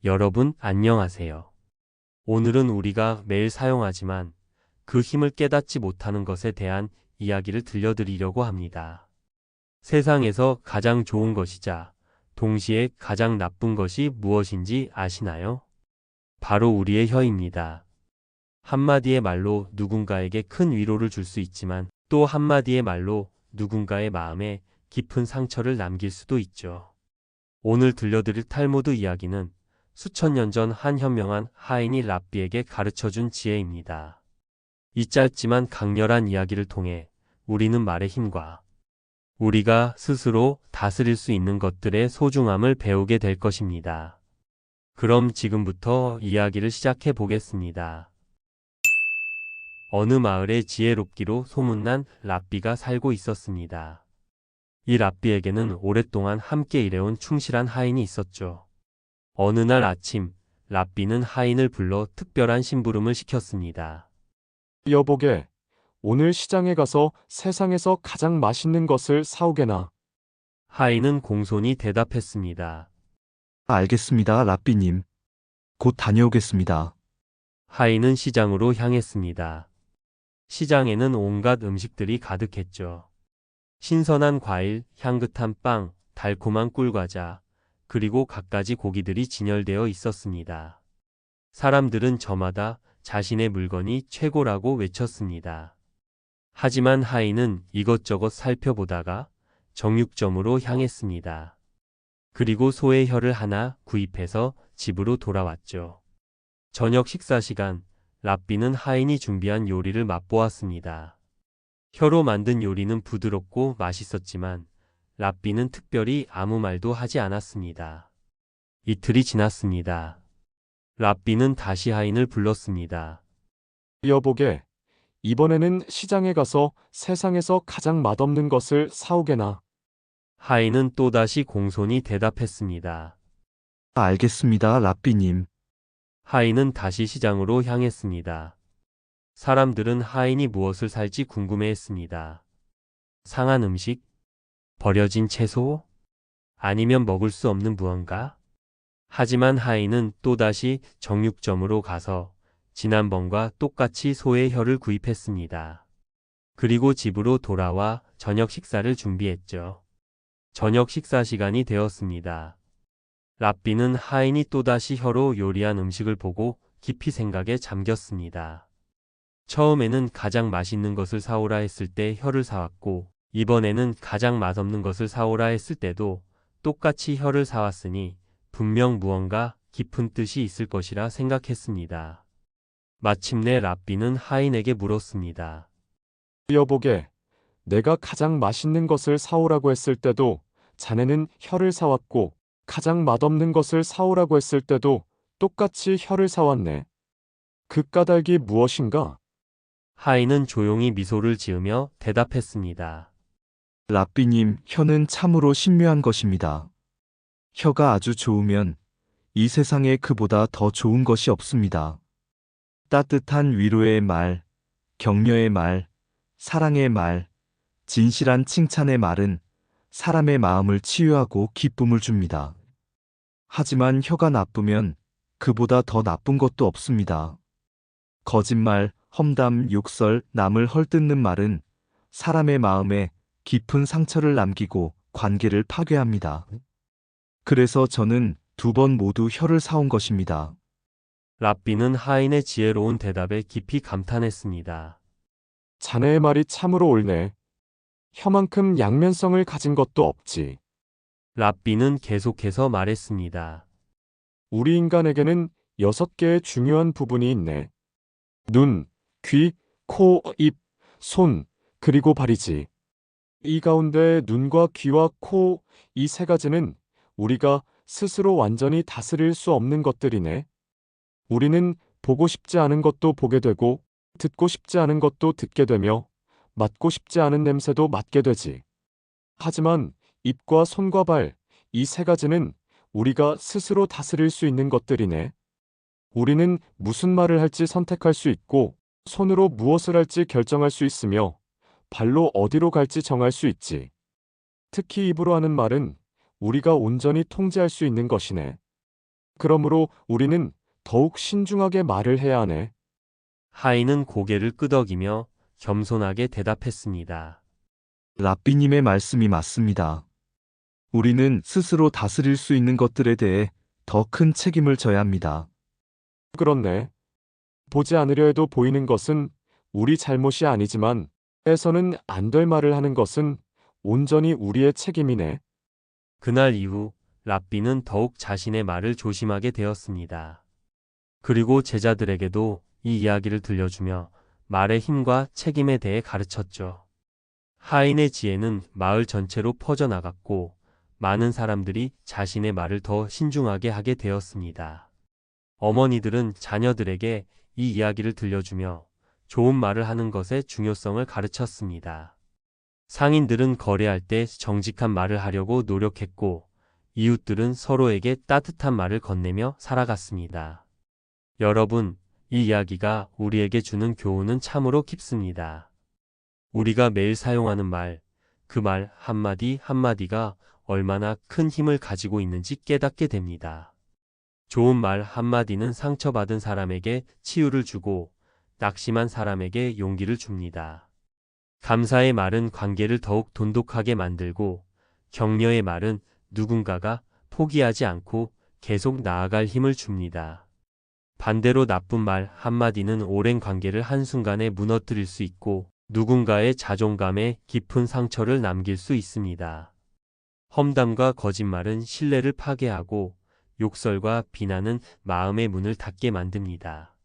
여러분, 안녕하세요. 오늘은 우리가 매일 사용하지만 그 힘을 깨닫지 못하는 것에 대한 이야기를 들려드리려고 합니다. 세상에서 가장 좋은 것이자 동시에 가장 나쁜 것이 무엇인지 아시나요? 바로 우리의 혀입니다. 한마디의 말로 누군가에게 큰 위로를 줄 수 있지만 또 한마디의 말로 누군가의 마음에 깊은 상처를 남길 수도 있죠. 오늘 들려드릴 탈무드 이야기는 수천 년 전 한 현명한 하인이 랍비에게 가르쳐준 지혜입니다. 이 짧지만 강렬한 이야기를 통해 우리는 말의 힘과 우리가 스스로 다스릴 수 있는 것들의 소중함을 배우게 될 것입니다. 그럼 지금부터 이야기를 시작해 보겠습니다. 어느 마을에 지혜롭기로 소문난 랍비가 살고 있었습니다. 이 랍비에게는 오랫동안 함께 일해온 충실한 하인이 있었죠. 어느 날 아침, 랍비는 하인을 불러 특별한 심부름을 시켰습니다. 여보게, 오늘 시장에 가서 세상에서 가장 맛있는 것을 사오게나. 하인은 공손히 대답했습니다. 알겠습니다, 랍비님. 곧 다녀오겠습니다. 하인은 시장으로 향했습니다. 시장에는 온갖 음식들이 가득했죠. 신선한 과일, 향긋한 빵, 달콤한 꿀과자, 그리고 갖가지 고기들이 진열되어 있었습니다. 사람들은 저마다 자신의 물건이 최고라고 외쳤습니다. 하지만 하인은 이것저것 살펴보다가 정육점으로 향했습니다. 그리고 소의 혀를 하나 구입해서 집으로 돌아왔죠. 저녁 식사 시간, 랍비는 하인이 준비한 요리를 맛보았습니다. 혀로 만든 요리는 부드럽고 맛있었지만 랍비는 특별히 아무 말도 하지 않았습니다. 이틀이 지났습니다. 랍비는 다시 하인을 불렀습니다. 여보게, 이번에는 시장에 가서 세상에서 가장 맛없는 것을 사오게나. 하인은 또다시 공손히 대답했습니다. 알겠습니다, 랍비님. 하인은 다시 시장으로 향했습니다. 사람들은 하인이 무엇을 살지 궁금해했습니다. 상한 음식? 버려진 채소? 아니면 먹을 수 없는 무언가? 하지만 하인은 또다시 정육점으로 가서 지난번과 똑같이 소의 혀를 구입했습니다. 그리고 집으로 돌아와 저녁 식사를 준비했죠. 저녁 식사 시간이 되었습니다. 랍비는 하인이 또다시 혀로 요리한 음식을 보고 깊이 생각에 잠겼습니다. 처음에는 가장 맛있는 것을 사오라 했을 때 혀를 사왔고, 이번에는 가장 맛없는 것을 사오라 했을 때도 똑같이 혀를 사왔으니 분명 무언가 깊은 뜻이 있을 것이라 생각했습니다. 마침내 랍비는 하인에게 물었습니다. 여보게, 내가 가장 맛있는 것을 사오라고 했을 때도 자네는 혀를 사왔고, 가장 맛없는 것을 사오라고 했을 때도 똑같이 혀를 사왔네. 그 까닭이 무엇인가? 하인은 조용히 미소를 지으며 대답했습니다. 랍비님, 혀는 참으로 신묘한 것입니다. 혀가 아주 좋으면 이 세상에 그보다 더 좋은 것이 없습니다. 따뜻한 위로의 말, 격려의 말, 사랑의 말, 진실한 칭찬의 말은 사람의 마음을 치유하고 기쁨을 줍니다. 하지만 혀가 나쁘면 그보다 더 나쁜 것도 없습니다. 거짓말, 험담, 욕설, 남을 헐뜯는 말은 사람의 마음에 깊은 상처를 남기고 관계를 파괴합니다. 그래서 저는 2번 모두 혀를 사온 것입니다. 랍비는 하인의 지혜로운 대답에 깊이 감탄했습니다. 자네의 말이 참으로 옳네. 혀만큼 양면성을 가진 것도 없지. 랍비는 계속해서 말했습니다. 우리 인간에게는 6개의 중요한 부분이 있네. 눈, 귀, 코, 입, 손, 그리고 발이지. 이 가운데 눈과 귀와 코, 이 3가지는 우리가 스스로 완전히 다스릴 수 없는 것들이네. 우리는 보고 싶지 않은 것도 보게 되고, 듣고 싶지 않은 것도 듣게 되며, 맡고 싶지 않은 냄새도 맡게 되지. 하지만 입과 손과 발, 이 3가지는 우리가 스스로 다스릴 수 있는 것들이네. 우리는 무슨 말을 할지 선택할 수 있고, 손으로 무엇을 할지 결정할 수 있으며, 발로 어디로 갈지 정할 수 있지. 특히 입으로 하는 말은 우리가 온전히 통제할 수 있는 것이네. 그러므로 우리는 더욱 신중하게 말을 해야 하네. 하인은 고개를 끄덕이며 겸손하게 대답했습니다. 랍비님의 말씀이 맞습니다. 우리는 스스로 다스릴 수 있는 것들에 대해 더 큰 책임을 져야 합니다. 그렇네. 보지 않으려 해도 보이는 것은 우리 잘못이 아니지만 해서는 안 될 말을 하는 것은 온전히 우리의 책임이네. 그날 이후 랍비는 더욱 자신의 말을 조심하게 되었습니다. 그리고 제자들에게도 이 이야기를 들려주며 말의 힘과 책임에 대해 가르쳤죠. 하인의 지혜는 마을 전체로 퍼져나갔고 많은 사람들이 자신의 말을 더 신중하게 하게 되었습니다. 어머니들은 자녀들에게 이 이야기를 들려주며 좋은 말을 하는 것의 중요성을 가르쳤습니다. 상인들은 거래할 때 정직한 말을 하려고 노력했고 이웃들은 서로에게 따뜻한 말을 건네며 살아갔습니다. 여러분, 이 이야기가 우리에게 주는 교훈은 참으로 깊습니다. 우리가 매일 사용하는 말, 그 말 한마디 한마디가 얼마나 큰 힘을 가지고 있는지 깨닫게 됩니다. 좋은 말 한마디는 상처받은 사람에게 치유를 주고 낙심한 사람에게 용기를 줍니다. 감사의 말은 관계를 더욱 돈독하게 만들고 격려의 말은 누군가가 포기하지 않고 계속 나아갈 힘을 줍니다. 반대로 나쁜 말 한마디는 오랜 관계를 한순간에 무너뜨릴 수 있고 누군가의 자존감에 깊은 상처를 남길 수 있습니다. 험담과 거짓말은 신뢰를 파괴하고 욕설과 비난은 마음의 문을 닫게 만듭니다.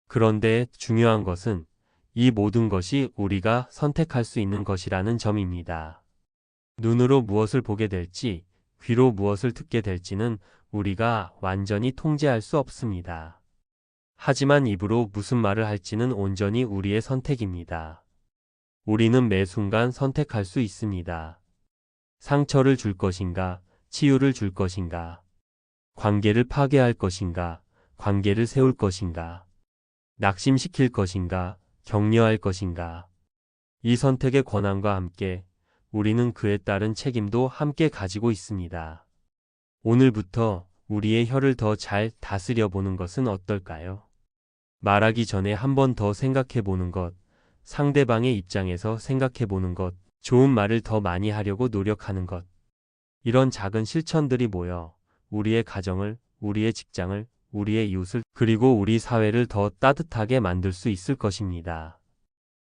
그런데 중요한 것은 이 모든 것이 우리가 선택할 수 있는 것이라는 점입니다. 눈으로 무엇을 보게 될지, 귀로 무엇을 듣게 될지는 우리가 완전히 통제할 수 없습니다. 하지만 입으로 무슨 말을 할지는 온전히 우리의 선택입니다. 우리는 매 순간 선택할 수 있습니다. 상처를 줄 것인가, 치유를 줄 것인가, 관계를 파괴할 것인가, 관계를 세울 것인가, 낙심시킬 것인가, 격려할 것인가. 이 선택의 권한과 함께 우리는 그에 따른 책임도 함께 가지고 있습니다. 오늘부터 우리의 혀를 더 잘 다스려 보는 것은 어떨까요? 말하기 전에 한 번 더 생각해 보는 것, 상대방의 입장에서 생각해 보는 것, 좋은 말을 더 많이 하려고 노력하는 것. 이런 작은 실천들이 모여 우리의 가정을, 우리의 직장을, 우리의 이웃을, 그리고 우리 사회를 더 따뜻하게 만들 수 있을 것입니다.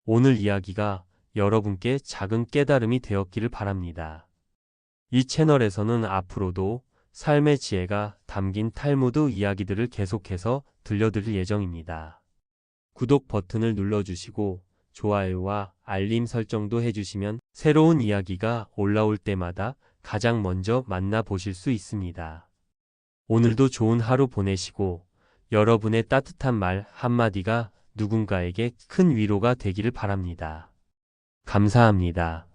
오늘 이야기가 여러분께 작은 깨달음이 되었기를 바랍니다. 이 채널에서는 앞으로도 삶의 지혜가 담긴 탈무드 이야기들을 계속해서 들려드릴 예정입니다. 구독 버튼을 눌러주시고 좋아요와 알림 설정도 해주시면 새로운 이야기가 올라올 때마다 가장 먼저 만나보실 수 있습니다. 오늘도 좋은 하루 보내시고 여러분의 따뜻한 말 한마디가 누군가에게 큰 위로가 되기를 바랍니다. 감사합니다.